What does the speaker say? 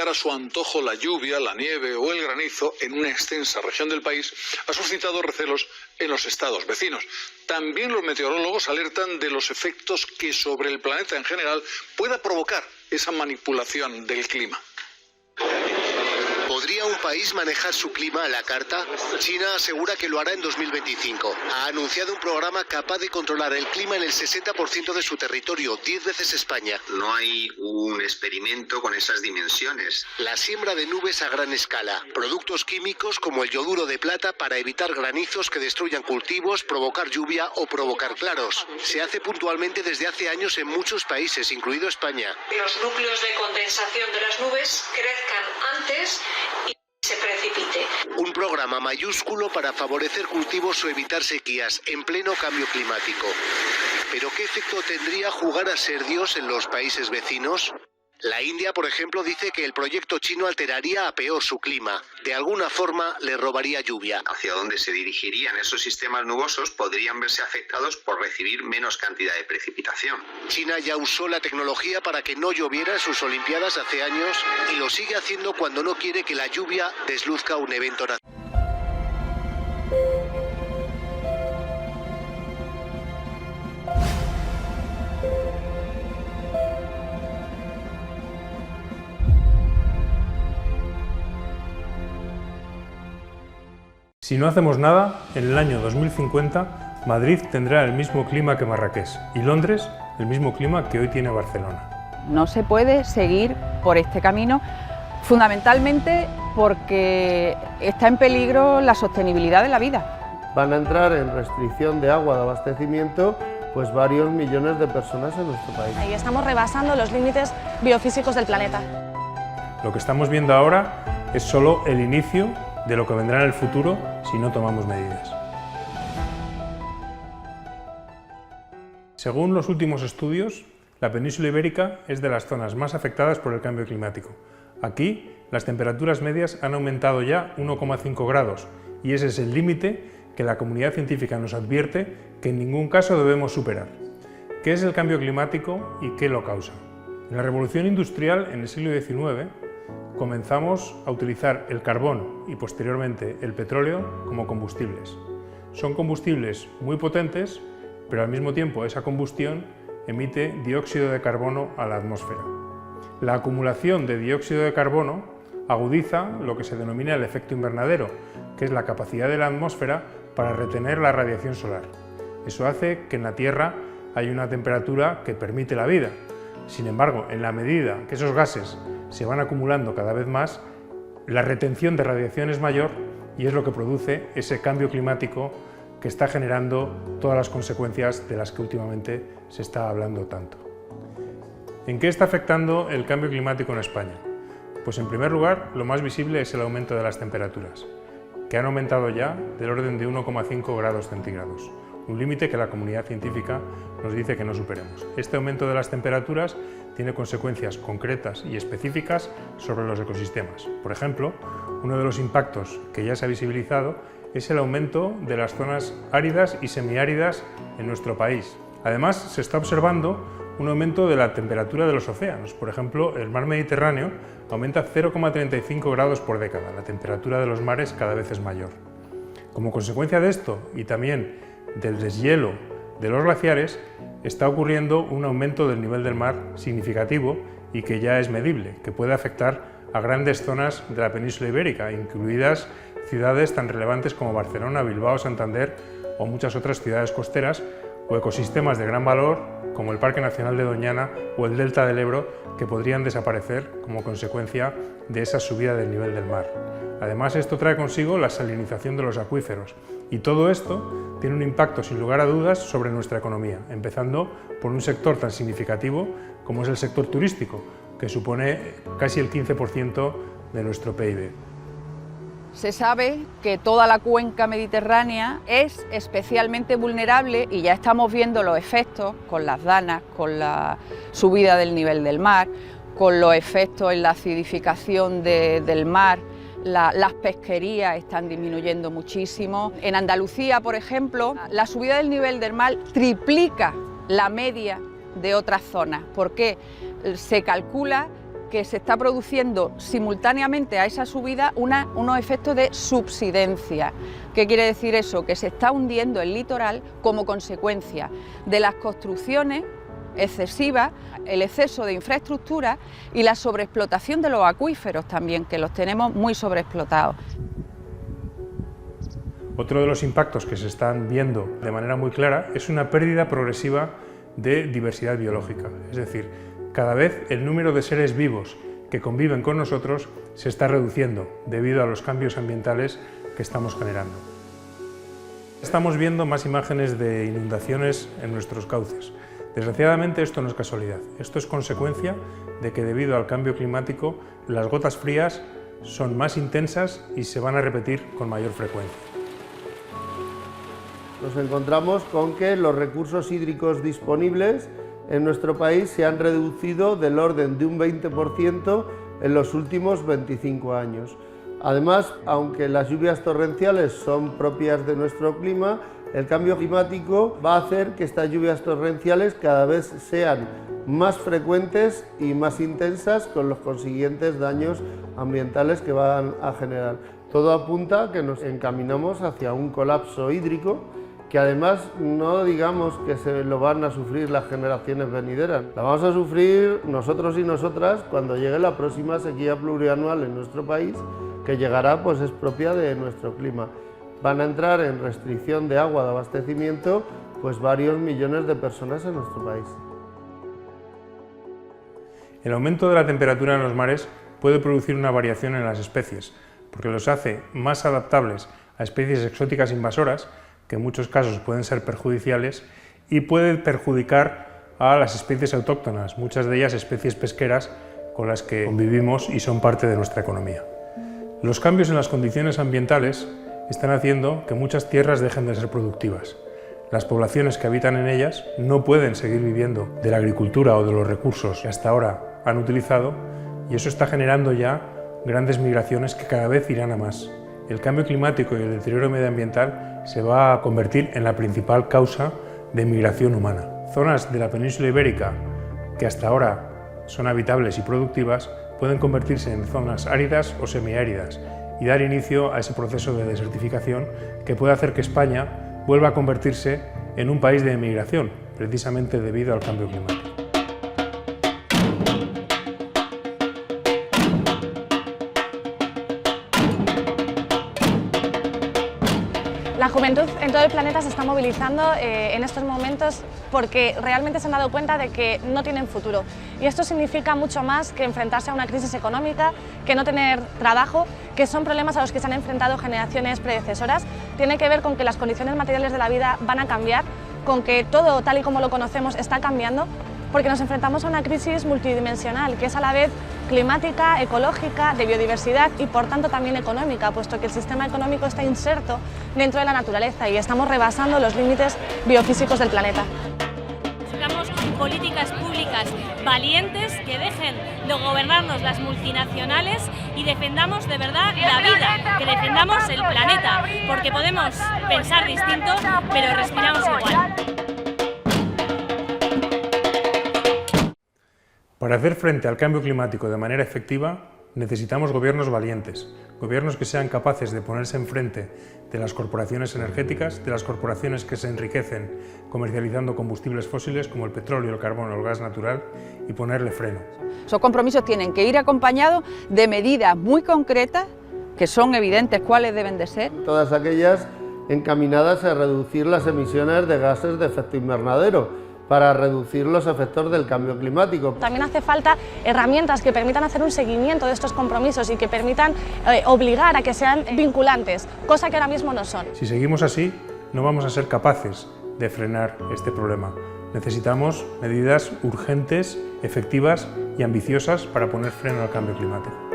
multiplicar a su antojo la lluvia, la nieve o el granizo en una extensa región del país ha suscitado recelos en los estados vecinos. También los meteorólogos alertan de los efectos que sobre el planeta en general pueda provocar esa manipulación del clima. ¿Podría un país manejar su clima a la carta? China asegura que lo hará en 2025. Ha anunciado un programa capaz de controlar el clima en el 60% de su territorio, 10 veces España. No hay un experimento con esas dimensiones. La siembra de nubes a gran escala, productos químicos como el yoduro de plata para evitar granizos que destruyan cultivos, provocar lluvia o provocar claros. Se hace puntualmente desde hace años en muchos países, incluido España. Los núcleos de condensación de las nubes crezcan antes y se precipite. Un programa mayúsculo para favorecer cultivos o evitar sequías en pleno cambio climático. ¿Pero qué efecto tendría jugar a ser Dios en los países vecinos? La India, por ejemplo, dice que el proyecto chino alteraría a peor su clima. De alguna forma le robaría lluvia. Hacia dónde se dirigirían esos sistemas nubosos podrían verse afectados por recibir menos cantidad de precipitación. China ya usó la tecnología para que no lloviera en sus Olimpiadas hace años y lo sigue haciendo cuando no quiere que la lluvia desluzca un evento nacional. Si no hacemos nada, en el año 2050 Madrid tendrá el mismo clima que Marrakech y Londres el mismo clima que hoy tiene Barcelona. No se puede seguir por este camino, fundamentalmente porque está en peligro la sostenibilidad de la vida. Van a entrar en restricción de agua de abastecimiento pues varios millones de personas en nuestro país. Ahí estamos rebasando los límites biofísicos del planeta. Lo que estamos viendo ahora es solo el inicio de lo que vendrá en el futuro si no tomamos medidas. Según los últimos estudios, la península ibérica es de las zonas más afectadas por el cambio climático. Aquí, las temperaturas medias han aumentado ya 1,5 grados y ese es el límite que la comunidad científica nos advierte que en ningún caso debemos superar. ¿Qué es el cambio climático y qué lo causa? En la revolución industrial, en el siglo XIX, comenzamos a utilizar el carbón y posteriormente el petróleo como combustibles. Son combustibles muy potentes, pero al mismo tiempo esa combustión emite dióxido de carbono a la atmósfera. La acumulación de dióxido de carbono agudiza lo que se denomina el efecto invernadero, que es la capacidad de la atmósfera para retener la radiación solar. Eso hace que en la Tierra haya una temperatura que permite la vida. Sin embargo, en la medida que esos gases se van acumulando cada vez más, la retención de radiación es mayor y es lo que produce ese cambio climático que está generando todas las consecuencias de las que últimamente se está hablando tanto. ¿En qué está afectando el cambio climático en España? Pues en primer lugar, lo más visible es el aumento de las temperaturas, que han aumentado ya del orden de 1,5 grados centígrados, un límite que la comunidad científica nos dice que no superemos. Este aumento de las temperaturas tiene consecuencias concretas y específicas sobre los ecosistemas. Por ejemplo, uno de los impactos que ya se ha visibilizado es el aumento de las zonas áridas y semiáridas en nuestro país. Además, se está observando un aumento de la temperatura de los océanos. Por ejemplo, el mar Mediterráneo aumenta 0,35 grados por década. La temperatura de los mares cada vez es mayor. Como consecuencia de esto y también del deshielo de los glaciares, está ocurriendo un aumento del nivel del mar significativo y que ya es medible, que puede afectar a grandes zonas de la península ibérica, incluidas ciudades tan relevantes como Barcelona, Bilbao, Santander o muchas otras ciudades costeras o ecosistemas de gran valor como el Parque Nacional de Doñana o el Delta del Ebro, que podrían desaparecer como consecuencia de esa subida del nivel del mar. Además, esto trae consigo la salinización de los acuíferos y todo esto tiene un impacto sin lugar a dudas sobre nuestra economía, empezando por un sector tan significativo como es el sector turístico, que supone casi el 15% de nuestro PIB. Se sabe que toda la cuenca mediterránea es especialmente vulnerable y ya estamos viendo los efectos con las danas, con la subida del nivel del mar, con los efectos en la acidificación del mar. Las pesquerías están disminuyendo muchísimo. En Andalucía, por ejemplo, la subida del nivel del mar triplica la media de otras zonas. ¿Por qué? Se calcula que se está produciendo simultáneamente a esa subida unos efectos de subsidencia. ¿Qué quiere decir eso? Que se está hundiendo el litoral como consecuencia de las construcciones excesivas, el exceso de infraestructura y la sobreexplotación de los acuíferos también, que los tenemos muy sobreexplotados. Otro de los impactos que se están viendo de manera muy clara es una pérdida progresiva de diversidad biológica, es decir, cada vez el número de seres vivos que conviven con nosotros se está reduciendo debido a los cambios ambientales que estamos generando. Estamos viendo más imágenes de inundaciones en nuestros cauces. Desgraciadamente esto no es casualidad, esto es consecuencia de que debido al cambio climático las gotas frías son más intensas y se van a repetir con mayor frecuencia. Nos encontramos con que los recursos hídricos disponibles en nuestro país se han reducido del orden de un 20% en los últimos 25 años. Además, aunque las lluvias torrenciales son propias de nuestro clima, el cambio climático va a hacer que estas lluvias torrenciales cada vez sean más frecuentes y más intensas, con los consiguientes daños ambientales que van a generar. Todo apunta a que nos encaminamos hacia un colapso hídrico, que además no digamos que se lo van a sufrir las generaciones venideras. La vamos a sufrir nosotros y nosotras cuando llegue la próxima sequía plurianual en nuestro país, que llegará, pues es propia de nuestro clima. Van a entrar en restricción de agua de abastecimiento pues varios millones de personas en nuestro país. El aumento de la temperatura en los mares puede producir una variación en las especies, porque los hace más adaptables a especies exóticas invasoras, que en muchos casos pueden ser perjudiciales, y puede perjudicar a las especies autóctonas, muchas de ellas especies pesqueras con las que convivimos y son parte de nuestra economía. Los cambios en las condiciones ambientales están haciendo que muchas tierras dejen de ser productivas. Las poblaciones que habitan en ellas no pueden seguir viviendo de la agricultura o de los recursos que hasta ahora han utilizado, y eso está generando ya grandes migraciones que cada vez irán a más. El cambio climático y el deterioro medioambiental se va a convertir en la principal causa de migración humana. Zonas de la península ibérica que hasta ahora son habitables y productivas pueden convertirse en zonas áridas o semiáridas y dar inicio a ese proceso de desertificación que puede hacer que España vuelva a convertirse en un país de emigración, precisamente debido al cambio climático. La juventud en todo el planeta se está movilizando en estos momentos porque realmente se han dado cuenta de que no tienen futuro. Y esto significa mucho más que enfrentarse a una crisis económica, que no tener trabajo, que son problemas a los que se han enfrentado generaciones predecesoras. Tiene que ver con que las condiciones materiales de la vida van a cambiar, con que todo tal y como lo conocemos está cambiando, porque nos enfrentamos a una crisis multidimensional, que es a la vez climática, ecológica, de biodiversidad y por tanto también económica, puesto que el sistema económico está inserto dentro de la naturaleza y estamos rebasando los límites biofísicos del planeta. Necesitamos políticas públicas valientes que dejen de gobernarnos las multinacionales y defendamos de verdad la vida, que defendamos el planeta, porque podemos pensar distinto, pero respiramos igual. Para hacer frente al cambio climático de manera efectiva, necesitamos gobiernos valientes, gobiernos que sean capaces de ponerse enfrente de las corporaciones energéticas, de las corporaciones que se enriquecen comercializando combustibles fósiles como el petróleo, el carbón o el gas natural, y ponerle freno. Esos compromisos tienen que ir acompañados de medidas muy concretas, que son evidentes cuáles deben de ser. Todas aquellas encaminadas a reducir las emisiones de gases de efecto invernadero, para reducir los efectos del cambio climático. También hace falta herramientas que permitan hacer un seguimiento de estos compromisos y que permitan obligar a que sean vinculantes, cosa que ahora mismo no son. Si seguimos así, no vamos a ser capaces de frenar este problema. Necesitamos medidas urgentes, efectivas y ambiciosas para poner freno al cambio climático.